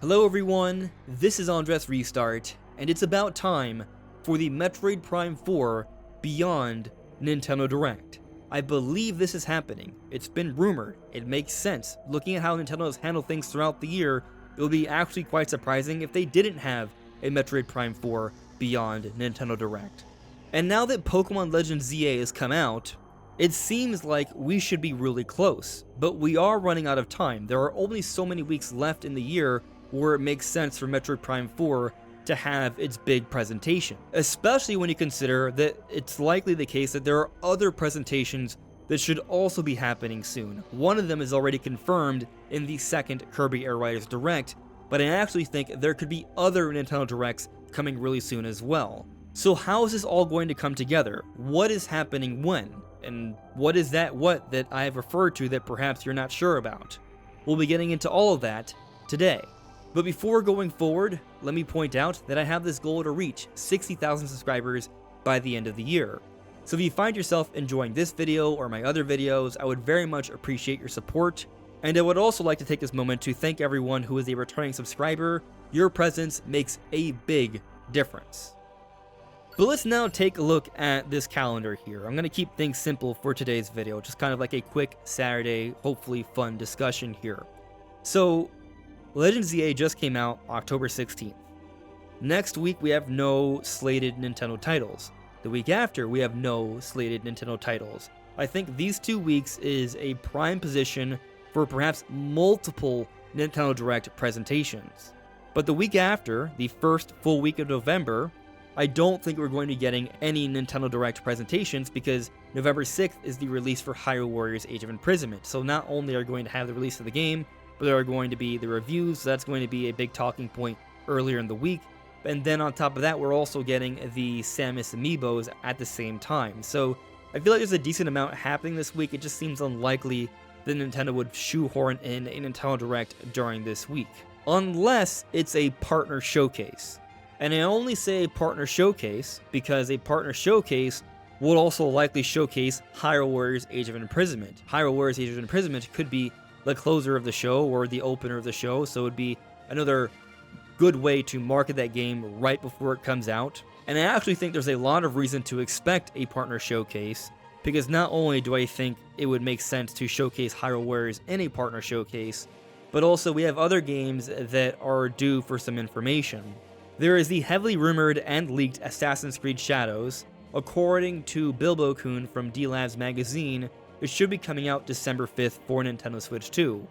Hello everyone, this is AndresRestart, and it's about time for the Metroid Prime 4 Beyond Nintendo Direct. I believe this is happening. It's been rumored. It makes sense. Looking at how Nintendo has handled things throughout the year, it would be actually quite surprising if they didn't have a Metroid Prime 4 Beyond Nintendo Direct. And now that Pokemon Legends ZA has come out, it seems like we should be really close, but we are running out of time. There are only so many weeks left in the year where it makes sense for Metroid Prime 4 to have its big presentation, especially when you consider that it's likely the case that there are other presentations that should also be happening soon. One of them is already confirmed in the second Kirby Air Riders Direct, but I actually think there could be other Nintendo Directs coming really soon as well. So how is this all going to come together? What is happening when? And what is that I have referred to that perhaps you're not sure about? We'll be getting into all of that today. But before going forward, let me point out that I have this goal to reach 60,000 subscribers by the end of the year. So if you find yourself enjoying this video or my other videos, I would very much appreciate your support. And I would also like to take this moment to thank everyone who is a returning subscriber. Your presence makes a big difference. But let's now take a look at this calendar here. I'm going to keep things simple for today's video, just kind of like a quick Saturday, hopefully fun discussion here. So, Legends ZA just came out October 16th. Next week we have no slated Nintendo titles. The week after we have no slated Nintendo titles. I think these 2 weeks is a prime position for perhaps multiple Nintendo Direct presentations. But the week after, the first full week of November, I don't think we're going to be getting any Nintendo Direct presentations because November 6th is the release for Hyrule Warriors Age of Imprisonment. So not only are we going to have the release of the game, but there are going to be the reviews, so that's going to be a big talking point earlier in the week. And then on top of that, we're also getting the Samus Amiibos at the same time. So I feel like there's a decent amount happening this week. It just seems unlikely that Nintendo would shoehorn in a Nintendo Direct during this week. Unless it's a partner showcase. And I only say a partner showcase because a partner showcase would also likely showcase Hyrule Warriors Age of Imprisonment. Hyrule Warriors Age of Imprisonment could be the closer of the show or the opener of the show, so it would be another good way to market that game right before it comes out. And I actually think there's a lot of reason to expect a partner showcase, because not only do I think it would make sense to showcase Hyrule Warriors in a partner showcase, but also we have other games that are due for some information. There is the heavily rumored and leaked Assassin's Creed Shadows. According to Bilbo-kun from D-Labs magazine, it should be coming out December 5th for Nintendo Switch 2.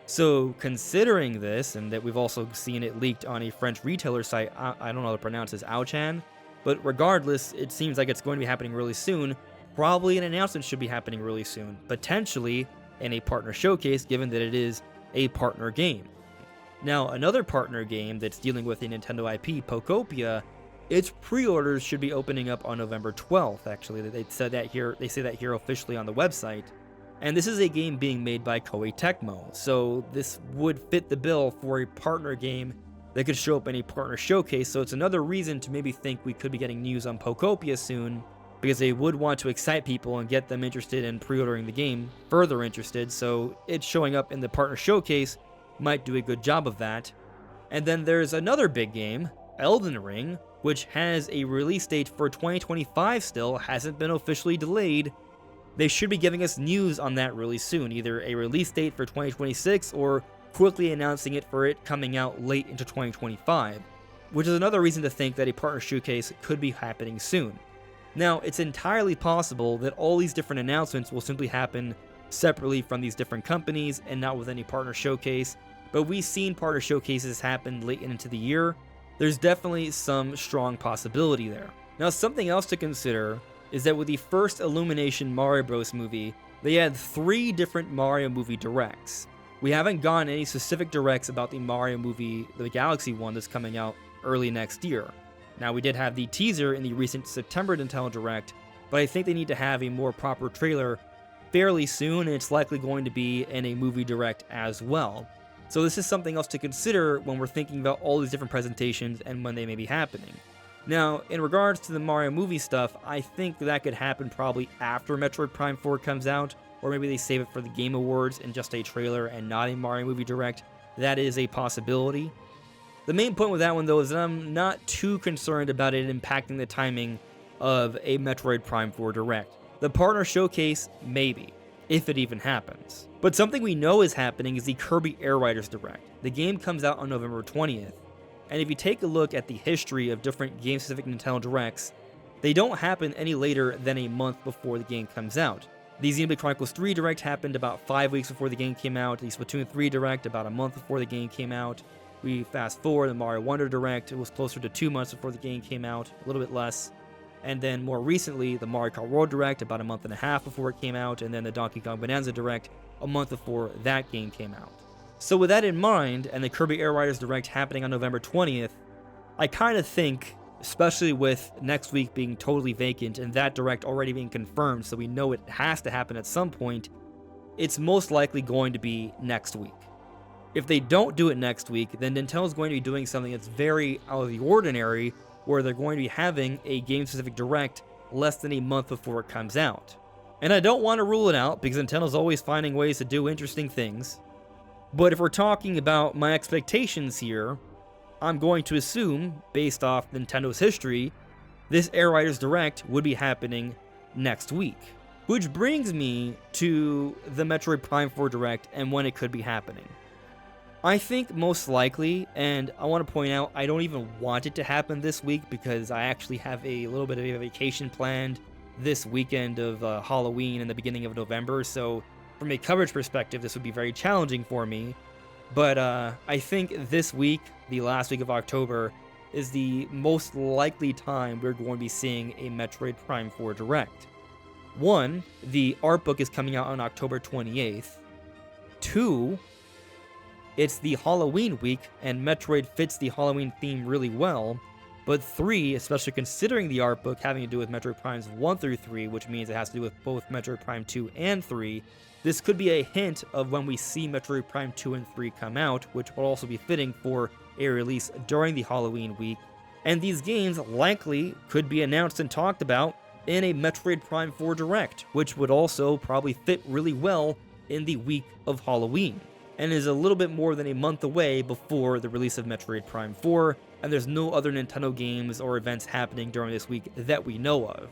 So considering this, and that we've also seen it leaked on a French retailer site, I don't know how to pronounce this, Auchan, but regardless, it seems like it's going to be happening really soon. Probably an announcement should be happening really soon, potentially in a partner showcase, given that it is a partner game. Now, another partner game that's dealing with a Nintendo IP, Pokopia, its pre-orders should be opening up on November 12th, actually. They say that here officially on the website. And this is a game being made by Koei Tecmo, so this would fit the bill for a partner game that could show up in a partner showcase, so it's another reason to maybe think we could be getting news on Pokopia soon, because they would want to excite people and get them interested in pre-ordering the game, further interested, so it showing up in the partner showcase might do a good job of that. And then there's another big game, Elden Ring, which has a release date for 2025 still, hasn't been officially delayed. They should be giving us news on that really soon, either a release date for 2026 or quickly announcing it for it coming out late into 2025, which is another reason to think that a partner showcase could be happening soon. Now, it's entirely possible that all these different announcements will simply happen separately from these different companies and not with any partner showcase, but we've seen partner showcases happen late into the year. There's definitely some strong possibility there. Now, something else to consider is that with the first Illumination Mario Bros. Movie, they had 3 different Mario movie directs. We haven't gotten any specific directs about the Mario movie, the Galaxy one that's coming out early next year. Now, we did have the teaser in the recent September Nintendo Direct, but I think they need to have a more proper trailer fairly soon, and it's likely going to be in a movie direct as well. So this is something else to consider when we're thinking about all these different presentations and when they may be happening. Now, in regards to the Mario movie stuff, I think that could happen probably after Metroid Prime 4 comes out, or maybe they save it for the Game Awards in just a trailer and not a Mario movie direct. that is a possibility. The main point with that one, though, is that I'm not too concerned about it impacting the timing of a Metroid Prime 4 Direct. The partner showcase, maybe, if it even happens. But something we know is happening is the Kirby Air Riders Direct. The game comes out on November 20th, and if you take a look at the history of different game-specific Nintendo Directs, they don't happen any later than a month before the game comes out. The Xenoblade Chronicles 3 Direct happened about 5 weeks before the game came out, the Splatoon 3 Direct about a month before the game came out. We fast forward, the Mario Wonder Direct, it was closer to 2 months before the game came out, a little bit less. And then more recently, the Mario Kart World Direct about a month and a half before it came out, and then the Donkey Kong Bonanza Direct a month before that game came out. So with that in mind, and the Kirby Air Riders Direct happening on November 20th, I kind of think, especially with next week being totally vacant and that Direct already being confirmed, so we know it has to happen at some point, it's most likely going to be next week. If they don't do it next week, then Nintendo's going to be doing something that's very out of the ordinary, where they're going to be having a game-specific Direct less than a month before it comes out. And I don't want to rule it out, because Nintendo's always finding ways to do interesting things. But if we're talking about my expectations here, I'm going to assume, based off Nintendo's history, this Air Riders Direct would be happening next week. Which brings me to the Metroid Prime 4 Direct and when it could be happening. I think most likely, and I want to point out, I don't even want it to happen this week because I actually have a little bit of a vacation planned this weekend of Halloween and the beginning of November, so from a coverage perspective, this would be very challenging for me. But I think this week, the last week of October, is the most likely time we're going to be seeing a Metroid Prime 4 Direct. 1, the art book is coming out on October 28th. 2, it's the Halloween week, and Metroid fits the Halloween theme really well. But 3, especially considering the art book having to do with Metroid Primes 1 through 3, which means it has to do with both Metroid Prime 2 and 3, this could be a hint of when we see Metroid Prime 2 and 3 come out, which will also be fitting for a release during the Halloween week. And these games likely could be announced and talked about in a Metroid Prime 4 Direct, which would also probably fit really well in the week of Halloween, and is a little bit more than a month away before the release of Metroid Prime 4, and there's no other Nintendo games or events happening during this week that we know of.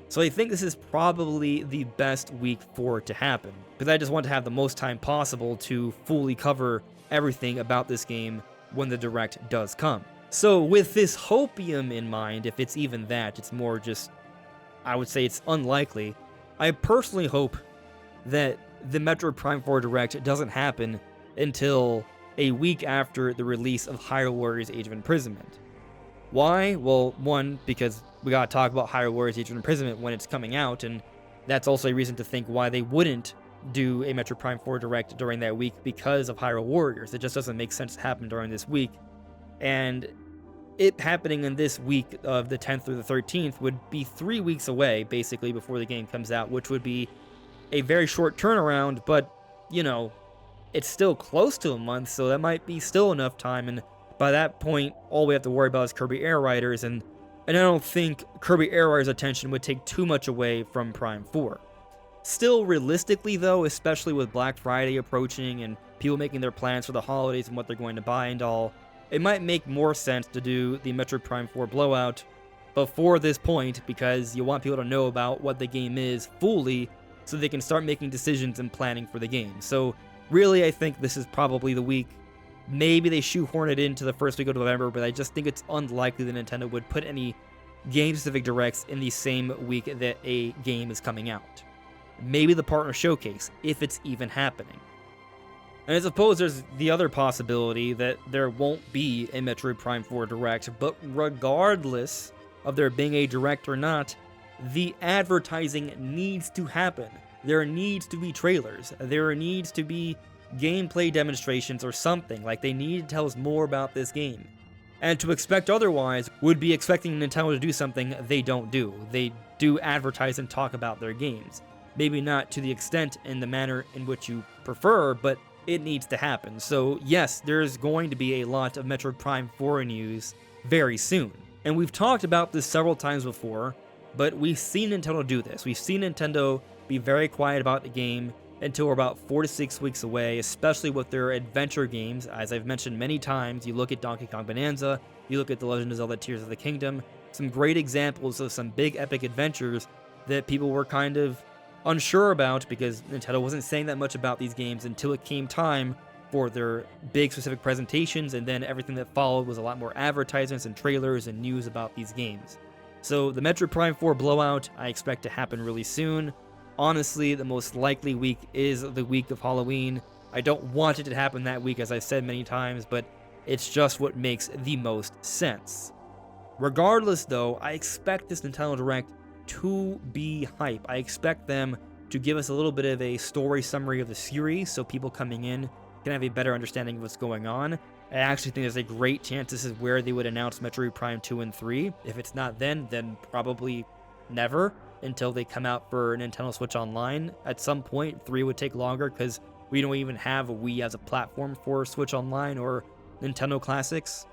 So I think this is probably the best week for it to happen, because I just want to have the most time possible to fully cover everything about this game when the Direct does come. So with this hopium in mind, if it's even that, it's more just, I would say it's unlikely, I personally hope that the Metroid Prime 4 Direct doesn't happen until a week after the release of Hyrule Warriors Age of Imprisonment. Why? Well, 1, because we gotta talk about Hyrule Warriors Age of Imprisonment when it's coming out, and that's also a reason to think why they wouldn't do a Metroid Prime 4 Direct during that week because of Hyrule Warriors. It just doesn't make sense to happen during this week. And it happening in this week of the 10th through the 13th would be 3 weeks away, basically, before the game comes out, which would be a very short turnaround, but, you know, it's still close to a month, so that might be still enough time, and by that point, all we have to worry about is Kirby Air Riders, and I don't think Kirby Air Riders' attention would take too much away from Prime 4. Still, realistically though, especially with Black Friday approaching and people making their plans for the holidays and what they're going to buy and all, it might make more sense to do the Metroid Prime 4 blowout before this point, because you want people to know about what the game is fully so they can start making decisions and planning for the game. So really, I think this is probably the week. Maybe they shoehorn it into the first week of November, but I just think it's unlikely that Nintendo would put any game-specific directs in the same week that a game is coming out. Maybe the partner showcase, if it's even happening. And I suppose there's the other possibility that there won't be a Metroid Prime 4 Direct, but regardless of there being a Direct or not, the advertising needs to happen. There needs to be trailers. There needs to be gameplay demonstrations or something. Like, they need to tell us more about this game. And to expect otherwise would be expecting Nintendo to do something they don't do. They do advertise and talk about their games. Maybe not to the extent and the manner in which you prefer, but it needs to happen. So yes, there's going to be a lot of Metroid Prime 4 news very soon. And we've talked about this several times before, but we've seen Nintendo do this. We've seen Nintendo be very quiet about the game, until we're about 4 to 6 weeks away, especially with their adventure games. As I've mentioned many times, you look at Donkey Kong Bonanza, you look at The Legend of Zelda Tears of the Kingdom, some great examples of some big epic adventures that people were kind of unsure about because Nintendo wasn't saying that much about these games until it came time for their big specific presentations, and then everything that followed was a lot more advertisements and trailers and news about these games. So the Metroid Prime 4 blowout I expect to happen really soon. Honestly, the most likely week is the week of Halloween. I don't want it to happen that week, as I've said many times, but it's just what makes the most sense. Regardless, though, I expect this Nintendo Direct to be hype. I expect them to give us a little bit of a story summary of the series so people coming in can have a better understanding of what's going on. I actually think there's a great chance this is where they would announce Metroid Prime 2 and 3. If it's not then probably never until they come out for Nintendo Switch Online. At some point, 3 would take longer because we don't even have a Wii as a platform for Switch Online or Nintendo Classics.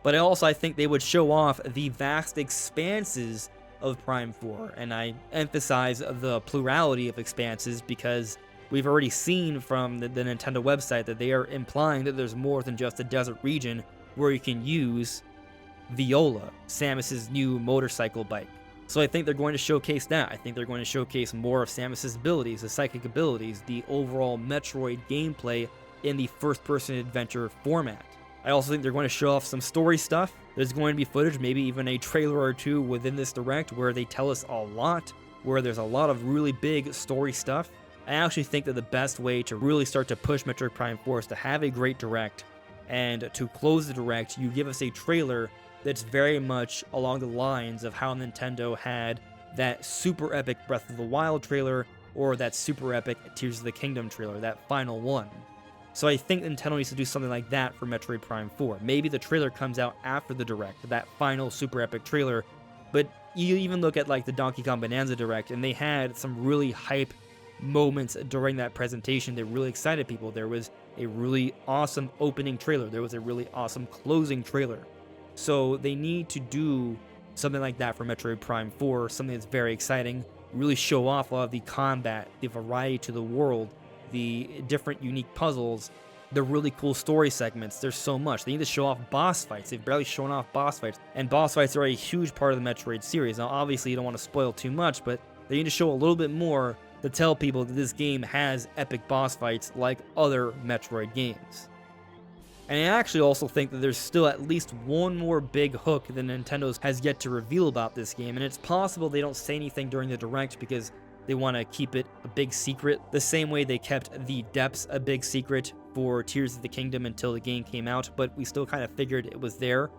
But I think they would show off the vast expanses of Prime 4, and I emphasize the plurality of expanses because we've already seen from the Nintendo website that they are implying that there's more than just a desert region where you can use Viola, Samus's new motorcycle bike. So I think they're going to showcase that. I think they're going to showcase more of Samus's abilities, the psychic abilities, the overall Metroid gameplay in the first-person adventure format. I also think they're going to show off some story stuff. There's going to be footage, maybe even a trailer or two within this Direct where they tell us a lot, where there's a lot of really big story stuff. I actually think that the best way to really start to push Metroid Prime 4 is to have a great Direct, and to close the Direct, you give us a trailer that's very much along the lines of how Nintendo had that super epic Breath of the Wild trailer or that super epic Tears of the Kingdom trailer, that final one. So I think Nintendo needs to do something like that for Metroid Prime 4. Maybe the trailer comes out after the Direct, that final super epic trailer, but you even look at like the Donkey Kong Bonanza Direct, and they had some really hype moments during that presentation that really excited people. There was a really awesome opening trailer. There was a really awesome closing trailer. So they need to do something like that for Metroid Prime 4, something that's very exciting, really show off a lot of the combat, the variety to the world, the different unique puzzles, the really cool story segments. There's so much. They need to show off boss fights. They've barely shown off boss fights, and boss fights are a huge part of the Metroid series. Now, obviously, you don't want to spoil too much, but they need to show a little bit more to tell people that this game has epic boss fights like other Metroid games. And I actually also think that there's still at least one more big hook that Nintendo has yet to reveal about this game, and it's possible they don't say anything during the Direct because they want to keep it a big secret, the same way they kept the depths a big secret for Tears of the Kingdom until the game came out, but we still kind of figured it was there.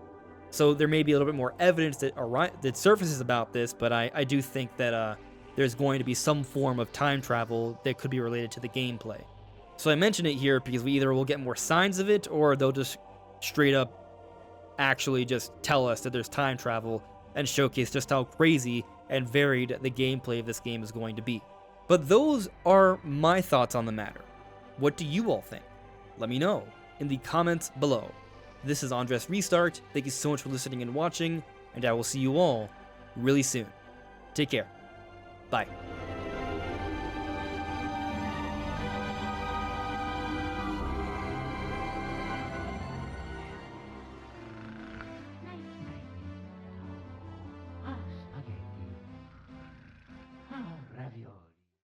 So there may be a little bit more evidence that surfaces about this, but I do think that there's going to be some form of time travel that could be related to the gameplay. So I mention it here because we either will get more signs of it, or they'll just straight up actually just tell us that there's time travel and showcase just how crazy and varied the gameplay of this game is going to be. But those are my thoughts on the matter. What do you all think? Let me know in the comments below. This is AndresRestart. Thank you so much for listening and watching, and I will see you all really soon. Take care. Bye.